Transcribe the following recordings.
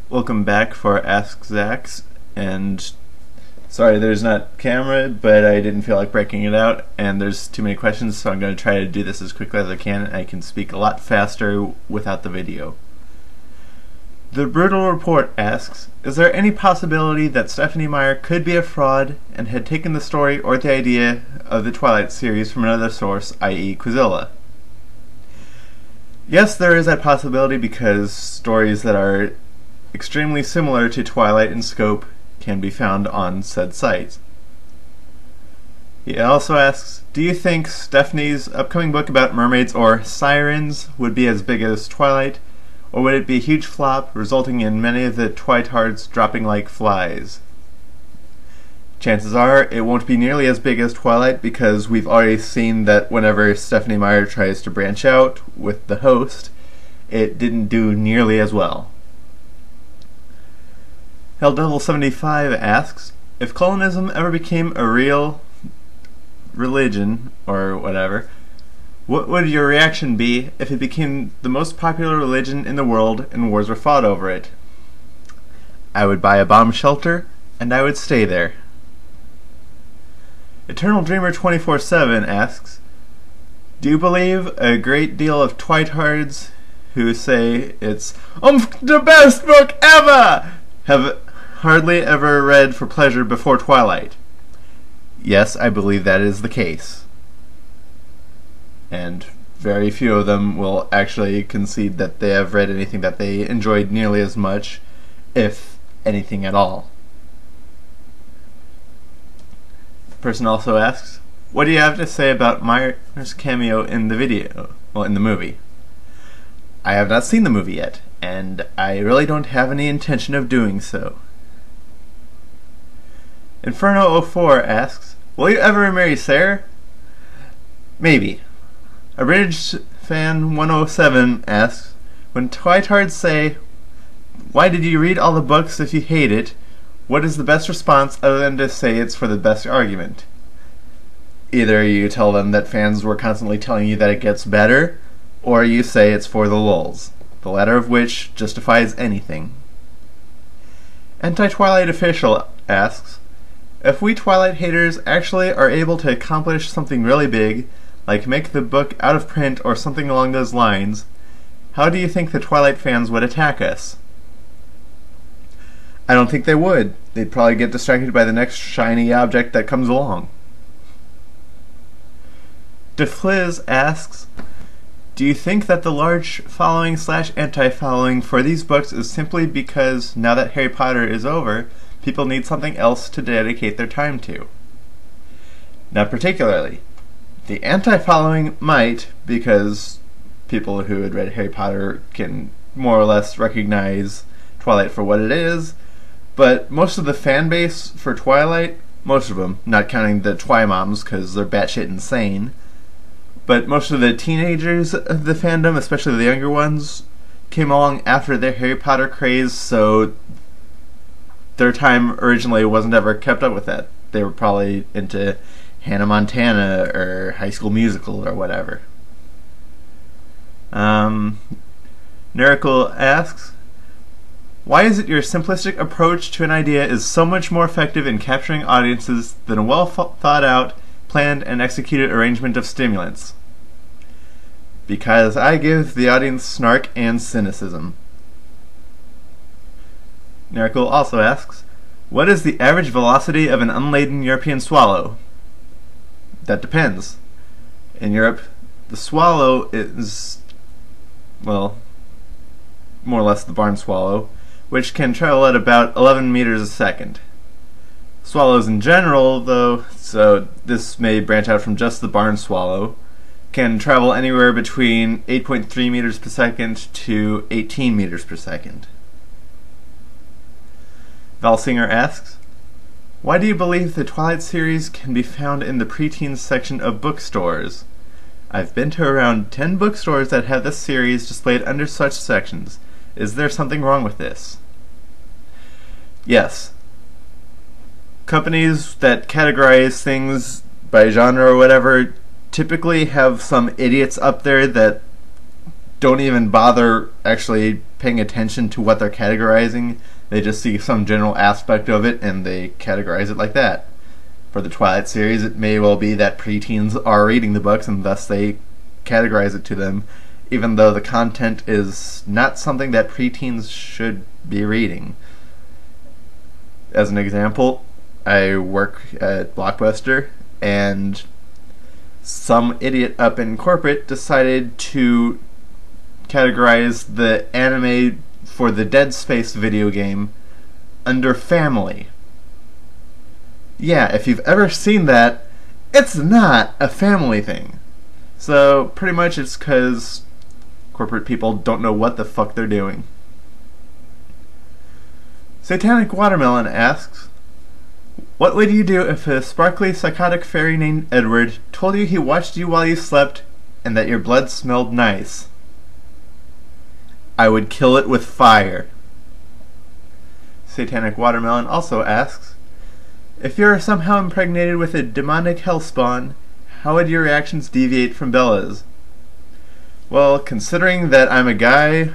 Welcome back for Ask Zax, and sorry there's not camera, but I didn't feel like breaking it out, and there's too many questions, so I'm going to try to do this as quickly as I can. I can speak a lot faster without the video. The Brutal Report asks, is there any possibility that Stephenie Meyer could be a fraud and had taken the story or the idea of the Twilight series from another source, i.e. Quizilla? Yes, there is that possibility because stories that are extremely similar to Twilight in scope can be found on said site. He also asks, do you think Stephenie's upcoming book about mermaids or sirens would be as big as Twilight, or would it be a huge flop, resulting in many of the Twitards dropping like flies? Chances are it won't be nearly as big as Twilight because we've already seen that whenever Stephenie Meyer tries to branch out with the host, it didn't do nearly as well. Helldevil75 asks, if colonism ever became a real religion, or whatever, what would your reaction be if it became the most popular religion in the world and wars were fought over it? I would buy a bomb shelter, and I would stay there. Eternal Dreamer 24/7 asks, do you believe a great deal of Twitards who say it's the best book ever have hardly ever read for pleasure before Twilight? Yes, I believe that is the case. And very few of them will actually concede that they have read anything that they enjoyed nearly as much, if anything at all. The person also asks, what do you have to say about Meyer's cameo in the video? Well, in the movie. I have not seen the movie yet, and I really don't have any intention of doing so. Inferno04 asks, will you ever marry Sarah? Maybe. Abridged Fan 107 asks, when Twitards say, why did you read all the books if you hate it, what is the best response other than to say it's for the best argument? Either you tell them that fans were constantly telling you that it gets better, or you say it's for the lulz, the latter of which justifies anything. Anti-Twilight Official asks, if we Twilight haters actually are able to accomplish something really big, like make the book out of print or something along those lines, how do you think the Twilight fans would attack us? I don't think they would. They'd probably get distracted by the next shiny object that comes along. DeFliz asks, do you think that the large following / anti-following for these books is simply because now that Harry Potter is over, people need something else to dedicate their time to? Not particularly. The anti-following might, because people who had read Harry Potter can more or less recognize Twilight for what it is, but most of the fan base for Twilight, most of them, not counting the Twi-moms because they're batshit insane, but most of the teenagers of the fandom, especially the younger ones, came along after their Harry Potter craze, so their time originally wasn't ever kept up with that. They were probably into Hannah Montana or High School Musical or whatever. Nerical asks, why is it your simplistic approach to an idea is so much more effective in capturing audiences than a well thought out, planned and executed arrangement of stimulants? Because I give the audience snark and cynicism. Nerical also asks, what is the average velocity of an unladen European swallow? That depends. In Europe, the swallow is, well, more or less the barn swallow, which can travel at about 11 meters a second. Swallows in general, though, so this may branch out from just the barn swallow, can travel anywhere between 8.3 meters per second to 18 meters per second. Valsinger asks, why do you believe the Twilight series can be found in the preteens section of bookstores? I've been to around 10 bookstores that have this series displayed under such sections. Is there something wrong with this? Yes. Companies that categorize things by genre or whatever typically have some idiots up there that don't even bother actually paying attention to what they're categorizing. They just see some general aspect of it and they categorize it like that. For the Twilight series, it may well be that preteens are reading the books and thus they categorize it to them, even though the content is not something that preteens should be reading. As an example, I work at Blockbuster, and some idiot up in corporate decided to categorize the anime for the Dead Space video game under family. Yeah, if you've ever seen that, it's not a family thing. So pretty much it's because corporate people don't know what the fuck they're doing. Satanic Watermelon asks, what would you do if a sparkly psychotic fairy named Edward told you he watched you while you slept and that your blood smelled nice? I would kill it with fire. Satanic Watermelon also asks, if you are somehow impregnated with a demonic hellspawn, how would your reactions deviate from Bella's? Well, considering that I'm a guy,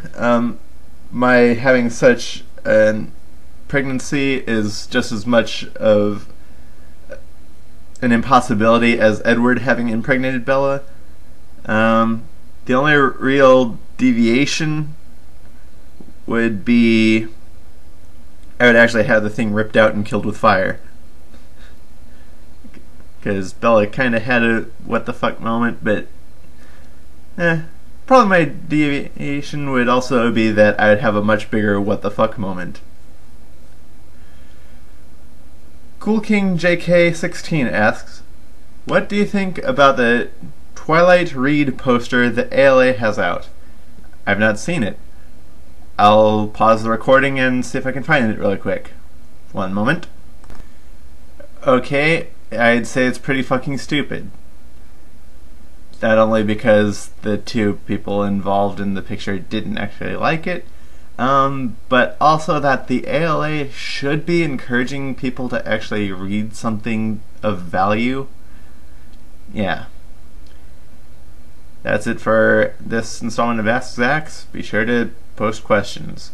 my having such an pregnancy is just as much of an impossibility as Edward having impregnated Bella. The only real deviation would be I would actually have the thing ripped out and killed with fire. Because Bella kind of had a what the fuck moment, but probably my deviation would also be that I would have a much bigger what the fuck moment. Cool King JK16 asks, what do you think about the Twilight Read poster the ALA has out? I've not seen it. I'll pause the recording and see if I can find it really quick. One moment. Okay, I'd say it's pretty fucking stupid. Not only because the two people involved in the picture didn't actually like it, but also that the ALA should be encouraging people to actually read something of value. Yeah. That's it for this installment of Ask Zax. Be sure to post questions.